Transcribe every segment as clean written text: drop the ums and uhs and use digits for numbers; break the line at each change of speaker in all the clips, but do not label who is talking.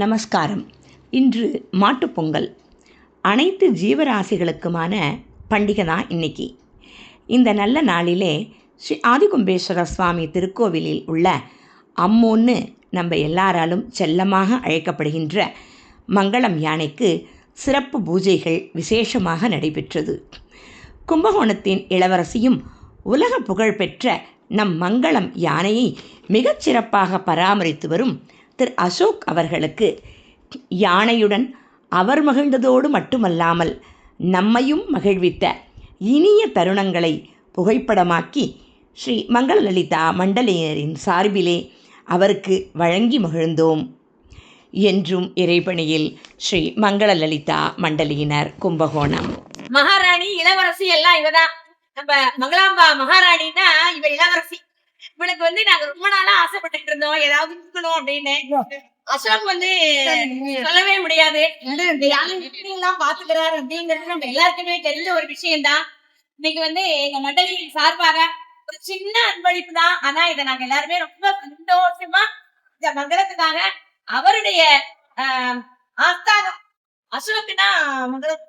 நமஸ்காரம். இன்று மாட்டுப்பொங்கல். அனைத்து ஜீவராசிகளுக்குமான பண்டிகை தான் இன்னைக்கு. இந்த நல்ல நாளிலே ஸ்ரீ ஆதிகும்பேஸ்வர சுவாமி திருக்கோவிலில் உள்ள அம்மோன்னு நம்ம எல்லாராலும் செல்லமாக அழைக்கப்படுகின்ற மங்களம் யானைக்கு சிறப்பு பூஜைகள் விசேஷமாக நடைபெற்றது. கும்பகோணத்தின் இளவரசியும் உலக புகழ்பெற்ற நம் மங்களம் யானையை மிகச்சிறப்பாக பராமரித்து வரும் திரு அசோக் அவர்களுக்கு யானையுடன் அவர் மகிழ்ந்ததோடு மட்டுமல்லாமல் நம்மையும் மகிழ்வித்த இனிய தருணங்களை புகைப்படமாக்கி ஸ்ரீ மங்களலலிதா மண்டலியரின் சார்பிலே அவருக்கு வழங்கி மகிழ்ந்தோம். என்றும் இறைபணியில் ஸ்ரீ மங்களலலிதா மண்டலியினர், கும்பகோணம்.
மகாராணி இளவரசி எல்லாம் இவதான். நம்ம மங்களாம்பா மகாராணின்னா இவ இளவரசி. இவனுக்கு நாங்க ரொம்ப நாளா ஆசைப்பட்டு இருந்தோம், ஏதாவது இருக்கணும் அப்படின்னு. அசோக் சொல்லவே முடியாது, எல்லாம் பாத்துக்கிறாரு அப்படிங்கிறது நம்ம எல்லாருக்குமே தெரிஞ்ச ஒரு விஷயம்தான். இன்னைக்கு எங்க மண்டலியின் சார்பாக ஒரு சின்ன அன்பளிப்பு தான். ஆனா இதை நாங்க எல்லாருமே ரொம்ப சந்தோஷமா இந்த மங்களத்துக்காக அவருடைய ஆஸ்தானம் அசோக்குன்னா மங்களம்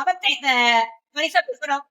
அவற்றை இந்த பரிசை கொடுக்கிறோம்.